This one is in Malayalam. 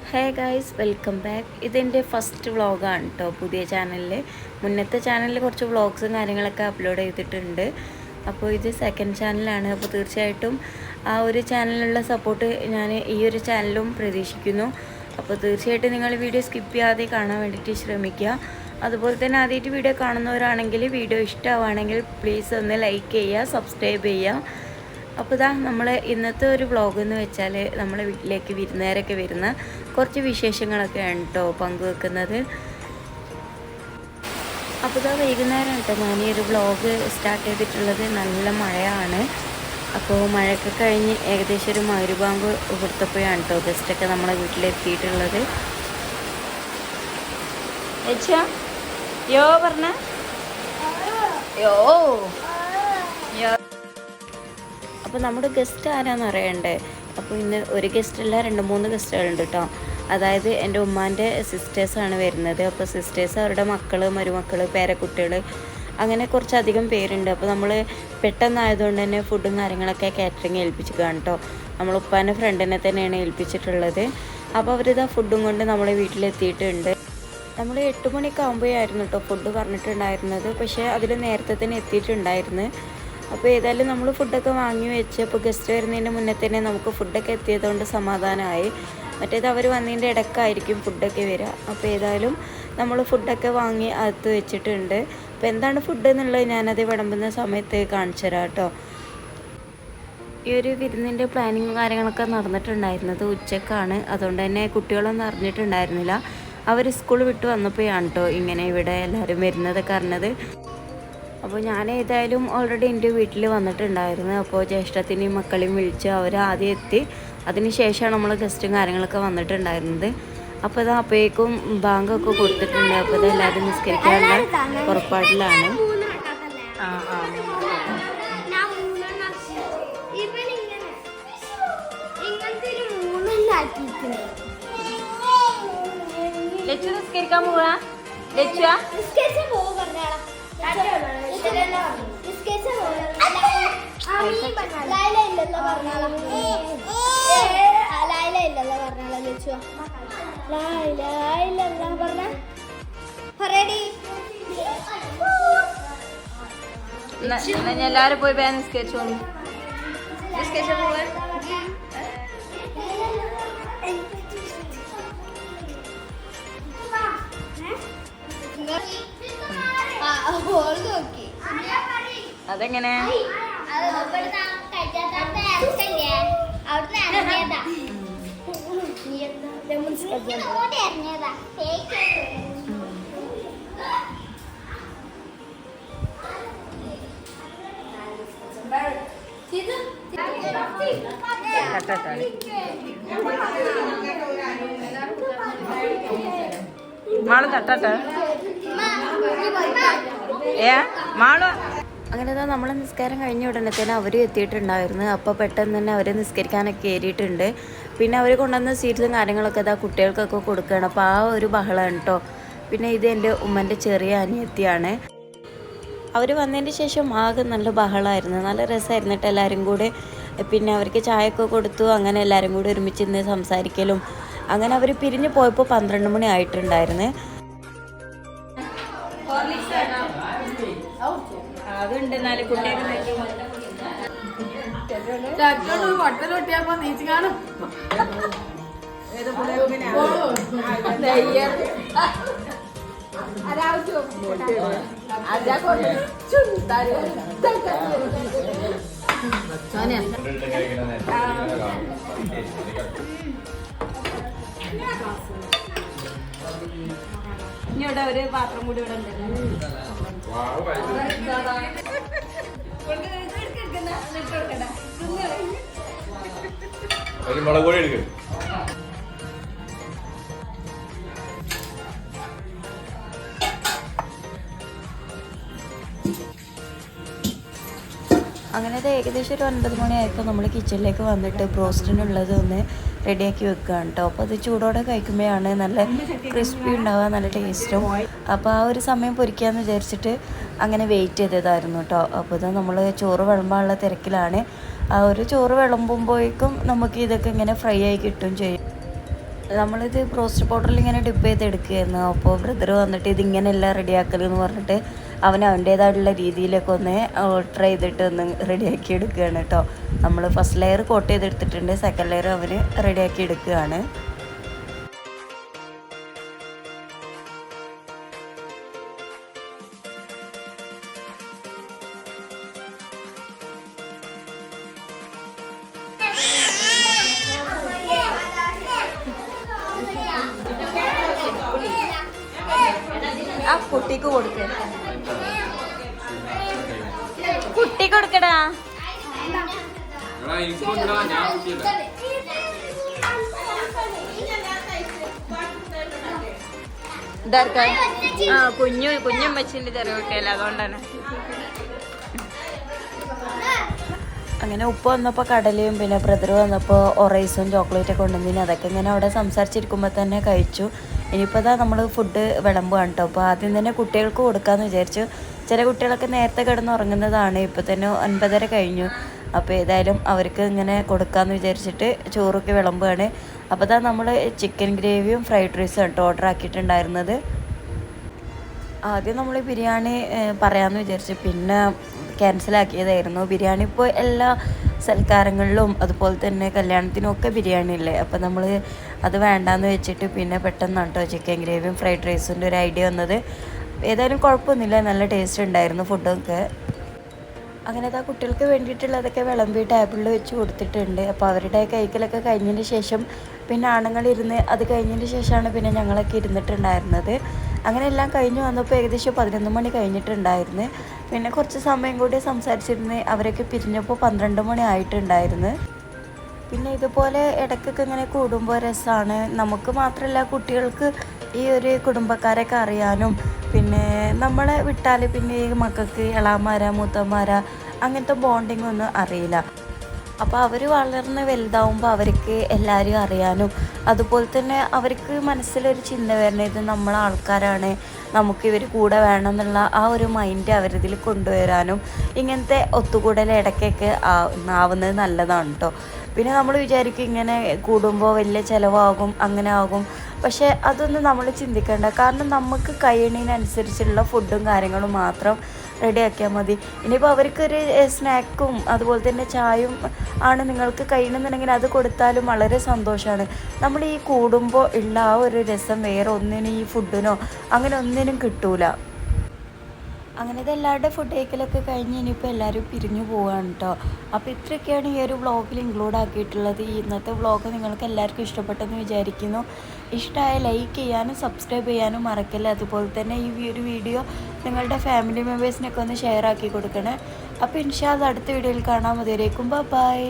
Hey guys, welcome back. ഇതെൻ്റെ ഫസ്റ്റ് വ്ളോഗാണ് കേട്ടോ പുതിയ ചാനലിൽ. മുന്നത്തെ ചാനലിൽ കുറച്ച് വ്ളോഗ്സും കാര്യങ്ങളൊക്കെ അപ്ലോഡ് ചെയ്തിട്ടുണ്ട്. അപ്പോൾ ഇത് സെക്കൻഡ് ചാനലാണ്. അപ്പോൾ തീർച്ചയായിട്ടും ആ ഒരു ചാനലിലുള്ള സപ്പോർട്ട് ഞാൻ ഈ ഒരു ചാനലും പ്രതീക്ഷിക്കുന്നു. അപ്പോൾ തീർച്ചയായിട്ടും നിങ്ങൾ വീഡിയോ സ്കിപ്പ് ചെയ്യാതെ കാണാൻ വേണ്ടിയിട്ട് ശ്രമിക്കുക. അതുപോലെ തന്നെ ആദ്യമായിട്ട് വീഡിയോ കാണുന്നവരാണെങ്കിൽ വീഡിയോ ഇഷ്ടമാവുകയാണെങ്കിൽ പ്ലീസ് ഒന്ന് ലൈക്ക് ചെയ്യുക, സബ്സ്ക്രൈബ് ചെയ്യുക. അപ്പോൾ ഇതാ നമ്മൾ ഇന്നത്തെ ഒരു വ്ളോഗ് എന്ന് വെച്ചാൽ നമ്മളെ വീട്ടിലേക്ക് വിരുന്നുകാരൊക്കെ വരുന്ന കുറച്ച് വിശേഷങ്ങളൊക്കെയാണ് കേട്ടോ പങ്കുവെക്കുന്നത്. അപ്പോൾ ഇതാ വൈകുന്നേരം കേട്ടോ ഞാൻ ഈ ഒരു വ്ളോഗ് സ്റ്റാർട്ട് ചെയ്തിട്ടുള്ളത്. നല്ല മഴയാണ്. അപ്പോൾ മഴയൊക്കെ കഴിഞ്ഞ് ഏകദേശം ഒരു മഗ്‌രിബാങ്ക് കൊടുത്തപ്പോഴാണ് കേട്ടോ ഗസ്റ്റൊക്കെ നമ്മളെ വീട്ടിലെത്തിയിട്ടുള്ളത്. യോ പറഞ്ഞ യോ യോ. അപ്പോൾ നമ്മുടെ ഗസ്റ്റ് ആരാന്ന് അറിയണ്ടേ? അപ്പോൾ ഇന്ന് ഒരു ഗസ്റ്റല്ല, 2-3 ഗസ്റ്റുകളുണ്ട് കേട്ടോ. അതായത് എൻ്റെ ഉമ്മാൻ്റെ സിസ്റ്റേഴ്സാണ് വരുന്നത്. അപ്പോൾ സിസ്റ്റേഴ്സ്, അവരുടെ മക്കൾ, മരുമക്കൾ, പേരക്കുട്ടികൾ, അങ്ങനെ കുറച്ചധികം പേരുണ്ട്. അപ്പോൾ നമ്മൾ പെട്ടെന്നായതുകൊണ്ട് തന്നെ ഫുഡും കാര്യങ്ങളൊക്കെ കാറ്ററിങ് ഏൽപ്പിച്ചിരിക്കുകയാണ് കേട്ടോ. നമ്മൾ ഉപ്പാൻ്റെ ഫ്രണ്ടിനെ തന്നെയാണ് ഏൽപ്പിച്ചിട്ടുള്ളത്. അപ്പോൾ അവരിതാ ഫുഡും കൊണ്ട് നമ്മളെ വീട്ടിലെത്തിയിട്ടുണ്ട്. നമ്മൾ 8 മണിയൊക്കെ ആകുമ്പോഴായിരുന്നു കേട്ടോ ഫുഡ് പറഞ്ഞിട്ടുണ്ടായിരുന്നത്. പക്ഷേ അതിൽ നേരത്തെ തന്നെ എത്തിയിട്ടുണ്ടായിരുന്നു. അപ്പോൾ ഏതായാലും നമ്മൾ ഫുഡൊക്കെ വാങ്ങി വെച്ച് അപ്പോൾ ഗസ്റ്റ് വരുന്നതിന് മുന്നേ തന്നെ നമുക്ക് ഫുഡൊക്കെ എത്തിയതുകൊണ്ട് സമാധാനമായി. മറ്റേത് അവർ വന്നതിൻ്റെ ഇടയ്ക്കായിരിക്കും ഫുഡൊക്കെ വരിക. അപ്പോൾ ഏതായാലും നമ്മൾ ഫുഡൊക്കെ വാങ്ങി അകത്ത് വെച്ചിട്ടുണ്ട്. അപ്പോൾ എന്താണ് ഫുഡ് എന്നുള്ളത് ഞാനത് വിളമ്പുന്ന സമയത്ത് കാണിച്ചു തരാം കേട്ടോ. ഈ ഒരു വിരുന്നിൻ്റെ പ്ലാനിങ് കാര്യങ്ങളൊക്കെ നടന്നിട്ടുണ്ടായിരുന്നത് ഉച്ചക്കാണ്. അതുകൊണ്ട് തന്നെ കുട്ടികളൊന്നും അറിഞ്ഞിട്ടുണ്ടായിരുന്നില്ല. അവർ സ്കൂൾ വിട്ട് വന്നപ്പോഴാണ് കേട്ടോ ഇങ്ങനെ ഇവിടെ എല്ലാവരും വരുന്നതൊക്കെ അറിഞ്ഞത്. അപ്പോൾ ഞാൻ ഏതായാലും ഓൾറെഡി എൻ്റെ വീട്ടിൽ വന്നിട്ടുണ്ടായിരുന്നു. അപ്പോൾ ജ്യേഷ്ഠത്തിനെയും മക്കളെയും വിളിച്ച് അവർ ആദ്യം എത്തി. അതിന് ശേഷമാണ് നമ്മൾ ഗസ്റ്റും കാര്യങ്ങളൊക്കെ വന്നിട്ടുണ്ടായിരുന്നത്. അപ്പോൾ ഇത് അപ്പോഴേക്കും ബാങ്കൊക്കെ കൊടുത്തിട്ടുണ്ട്. അപ്പോൾ ഇത് എല്ലാവരും നിസ്കരിക്കാനുള്ള പുറപ്പാടിലാണ്. ലച്ചു നിസ്കരിക്കാൻ പോവാ? ലച്ചു എല്ലാരും പോയി വേഗം നിസ്കരിച്ചോളൂ. നിസ്കരിച്ച പോവാ അതെങ്ങനെ? മാള് തട്ടാട്ടെ മാള്. അങ്ങനെ തന്നെ നമ്മളെ നിസ്കാരം കഴിഞ്ഞ ഉടനെ തന്നെ അവരും എത്തിയിട്ടുണ്ടായിരുന്നു. അപ്പോൾ പെട്ടെന്ന് തന്നെ അവർ നിസ്കരിക്കാനൊക്കെ കയറിയിട്ടുണ്ട്. പിന്നെ അവർ കൊണ്ടുവന്ന സ്വീറ്റ്സും കാര്യങ്ങളൊക്കെ ഇതാ കുട്ടികൾക്കൊക്കെ കൊടുക്കുകയാണ്. അപ്പോൾ ആ ഒരു ബഹളമാണ് കേട്ടോ. പിന്നെ ഇത് എൻ്റെ ഉമ്മൻ്റെ ചെറിയ അനിയത്തിയാണ്. അവർ വന്നതിന് ശേഷം ആകെ നല്ല ബഹളമായിരുന്നു, നല്ല രസമായിരുന്നു കേട്ടോ എല്ലാവരും കൂടെ. പിന്നെ അവർക്ക് ചായയൊക്കെ കൊടുത്തു. അങ്ങനെ എല്ലാവരും കൂടി ഒരുമിച്ച് ഇന്ന് സംസാരിക്കലും അങ്ങനെ അവർ പിരിഞ്ഞു പോയപ്പോൾ 12 മണി ആയിട്ടുണ്ടായിരുന്നു. അതുണ്ട് നാല് കുട്ടിയൊക്കെ ഇനി ഇവിടെ ഒരു പാത്രം കൂടി ഇവിടെ ഉണ്ട്. മുളക് പൊടി എടുക്കും. അങ്ങനെ ഏകദേശം ഒരു 9 മണിയായപ്പോൾ നമ്മൾ കിച്ചണിലേക്ക് വന്നിട്ട് ബ്രോസ്റ്റിനുള്ളത് ഒന്ന് റെഡിയാക്കി വെക്കുകയാണ് കേട്ടോ. അപ്പോൾ അത് ചൂടോടെ കഴിക്കുമ്പോഴാണ് നല്ല ക്രിസ്പി ഉണ്ടാവുക, നല്ല ടേസ്റ്റും. അപ്പോൾ ആ ഒരു സമയം പൊരിക്കാമെന്ന് വിചാരിച്ചിട്ട് അങ്ങനെ വെയിറ്റ് ചെയ്തതായിരുന്നു കേട്ടോ. അപ്പോൾ ഇത് നമ്മൾ ചോറ് വിളമ്പാനുള്ള തിരക്കിലാണ്. ആ ഒരു ചോറ് വിളമ്പുമ്പോഴേക്കും നമുക്ക് ഇതൊക്കെ ഇങ്ങനെ ഫ്രൈ ആയി കിട്ടും ചെയ്യും. നമ്മളിത് റോസ്റ്റ് പൗഡറിൽ ഇങ്ങനെ ഡിപ്പ് ചെയ്തെടുക്കുകയായിരുന്നു. അപ്പോൾ ബ്രദർ വന്നിട്ട് ഇതിങ്ങനെയല്ല റെഡിയാക്കലെന്ന് പറഞ്ഞിട്ട് അവൻ അവൻ്റേതായിട്ടുള്ള രീതിയിലൊക്കെ ഒന്ന് ട്രൈ ചെയ്തിട്ട് ഒന്ന് റെഡിയാക്കി എടുക്കുകയാണ് കേട്ടോ. നമ്മൾ ഫസ്റ്റ് ലെയർ കോട്ട് ചെയ്തെടുത്തിട്ടുണ്ട്, സെക്കൻഡ് ലെയർ അവന് റെഡിയാക്കി എടുക്കുകയാണ്. ആ കുട്ടിക്ക് കൊടുക്ക, കുട്ടി കൊടുക്കടാ. ആ കുഞ്ഞും വെച്ചിട്ട് ചെറിയ കുട്ടിയല്ല, അതുകൊണ്ടാണ്. അങ്ങനെ ഉപ്പ് വന്നപ്പോൾ കടലയും പിന്നെ ബ്രദർ വന്നപ്പോൾ ഒറൈസും ചോക്ലേറ്റൊക്കെ കൊണ്ടുവന്നിന് അതൊക്കെ ഇങ്ങനെ അവിടെ സംസാരിച്ചിരിക്കുമ്പോൾ തന്നെ കഴിച്ചു. ഇനിയിപ്പോൾ ഇതാ നമ്മൾ ഫുഡ് വിളമ്പുകയാണ് കേട്ടോ. അപ്പോൾ ആദ്യം തന്നെ കുട്ടികൾക്ക് കൊടുക്കാമെന്ന് വിചാരിച്ചു. ചില കുട്ടികളൊക്കെ നേരത്തെ കിടന്ന് ഉറങ്ങുന്നതാണ്, ഇപ്പോൾ തന്നെ 9:30 കഴിഞ്ഞു. അപ്പോൾ ഏതായാലും അവർക്ക് ഇങ്ങനെ കൊടുക്കാമെന്ന് വിചാരിച്ചിട്ട് ചോറൊക്കെ വിളമ്പുകയാണ്. അപ്പോൾ ഇതാ നമ്മൾ ചിക്കൻ ഗ്രേവിയും ഫ്രൈഡ് റൈസും കേട്ടോ ഓർഡർ ആക്കിയിട്ടുണ്ടായിരുന്നത്. ആദ്യം നമ്മൾ ബിരിയാണി പറയാമെന്ന് വിചാരിച്ചു, പിന്നെ ക്യാൻസലാക്കിയതായിരുന്നു. ബിരിയാണി ഇപ്പോൾ എല്ലാ സൽക്കാരങ്ങളിലും അതുപോലെ തന്നെ കല്യാണത്തിനും ഒക്കെ ബിരിയാണി ഇല്ലേ, അപ്പോൾ നമ്മൾ അത് വേണ്ടാന്ന് വെച്ചിട്ട് പിന്നെ പെട്ടെന്നാണ് കേട്ടോ ചിക്കൻ ഗ്രേവിയും ഫ്രൈഡ് റൈസിൻ്റെ ഒരു ഐഡിയ വന്നത്. ഏതായാലും കുഴപ്പമൊന്നുമില്ല, നല്ല ടേസ്റ്റ് ഉണ്ടായിരുന്നു ഫുഡൊക്കെ. അങ്ങനെ ആ കുട്ടികൾക്ക് വേണ്ടിയിട്ടുള്ളതൊക്കെ വിളമ്പി ടേബിളിൽ വെച്ച് കൊടുത്തിട്ടുണ്ട്. അപ്പോൾ അവരുടെ കഴിക്കലൊക്കെ കഴിഞ്ഞതിന് ശേഷം പിന്നെ ആണുങ്ങളിരുന്ന് അത് കഴിഞ്ഞതിന് ശേഷമാണ് പിന്നെ ഞങ്ങളൊക്കെ ഇരുന്നിട്ടുണ്ടായിരുന്നത്. അങ്ങനെ എല്ലാം കഴിഞ്ഞ് വന്നപ്പോൾ ഏകദേശം 11 മണി കഴിഞ്ഞിട്ടുണ്ടായിരുന്നു. പിന്നെ കുറച്ച് സമയം കൂടി സംസാരിച്ചിരുന്ന് അവരൊക്കെ പിരിഞ്ഞപ്പോൾ 12 മണി ആയിട്ടുണ്ടായിരുന്നു. പിന്നെ ഇതുപോലെ ഇടയ്ക്കൊക്കെ ഇങ്ങനെ കൂടുമ്പോൾ രസമാണ്. നമുക്ക് മാത്രമല്ല കുട്ടികൾക്ക് ഈ ഒരു കുടുംബക്കാരൊക്കെ അറിയാനും, പിന്നെ നമ്മളെ വിട്ടാൽ പിന്നെ ഈ മക്കൾക്ക് ഇളാമാരാ മൂത്തമാരാ അങ്ങനത്തെ ബോണ്ടിങ് ഒന്നും അറിയില്ല. അപ്പോൾ അവർ വളർന്ന് വലുതാവുമ്പോൾ അവർക്ക് എല്ലാവരും അറിയാനും, അതുപോലെ തന്നെ അവർക്ക് മനസ്സിലൊരു ചിന്ത വരണം, ഇത് നമ്മളെ ആൾക്കാരാണ്, നമുക്ക് ഇവർ കൂടെ വേണം എന്നുള്ള ആ ഒരു മൈൻഡ് അവരിതിൽ കൊണ്ടുവരാനും ഇങ്ങനത്തെ ഒത്തുകൂടൽ ഇടയ്ക്കൊക്കെ ആവുന്നത് നല്ലതാണ് കേട്ടോ. പിന്നെ നമ്മൾ വിചാരിക്കും ഇങ്ങനെ കൂടുമ്പോൾ വലിയ ചിലവാകും അങ്ങനെ ആകും, പക്ഷേ അതൊന്നും നമ്മൾ ചിന്തിക്കേണ്ട. കാരണം നമുക്ക് കഴിയണതിനനുസരിച്ചുള്ള ഫുഡും കാര്യങ്ങളും മാത്രം റെഡിയാക്കിയാൽ മതി. ഇനിയിപ്പോൾ അവർക്കൊരു സ്നാക്കും അതുപോലെ തന്നെ ചായയും ആണ് നിങ്ങൾക്ക് കഴിയണമെന്നുണ്ടെങ്കിൽ അത് കൊടുത്താലും വളരെ സന്തോഷമാണ്. നമ്മൾ ഈ കൂടുമ്പോൾ ഉള്ള ആ ഒരു രസം വേറെ ഒന്നിനും ഈ ഫുഡിനോ അങ്ങനെ ഒന്നിനും കിട്ടൂല. അങ്ങനെ ഇതെല്ലാവരുടെ ഫുഡ് കഴിക്കലൊക്കെ കഴിഞ്ഞ് ഇനിയിപ്പോൾ എല്ലാവരും പിരിഞ്ഞു പോവുകയാണ് കേട്ടോ. അപ്പോൾ ഇത്രയൊക്കെയാണ് ഈ ഒരു വ്ളോഗിൽ ഇൻക്ലൂഡ് ആക്കിയിട്ടുള്ളത്. ഈ ഇന്നത്തെ വ്ളോഗ് നിങ്ങൾക്ക് എല്ലാവർക്കും ഇഷ്ടപ്പെട്ടെന്ന് വിചാരിക്കുന്നു. ഇഷ്ടമായ ലൈക്ക് ചെയ്യാനും സബ്സ്ക്രൈബ് ചെയ്യാനും മറക്കല്ല. അതുപോലെ തന്നെ ഈ ഒരു വീഡിയോ നിങ്ങളുടെ ഫാമിലി മെമ്പേഴ്സിനൊക്കെ ഒന്ന് ഷെയർ ആക്കി കൊടുക്കണേ. അപ്പോൾ ഇൻഷാ അല്ലാഹ് അടുത്ത വീഡിയോയിൽ കാണാൻ. അതുവരേക്കും ബൈ.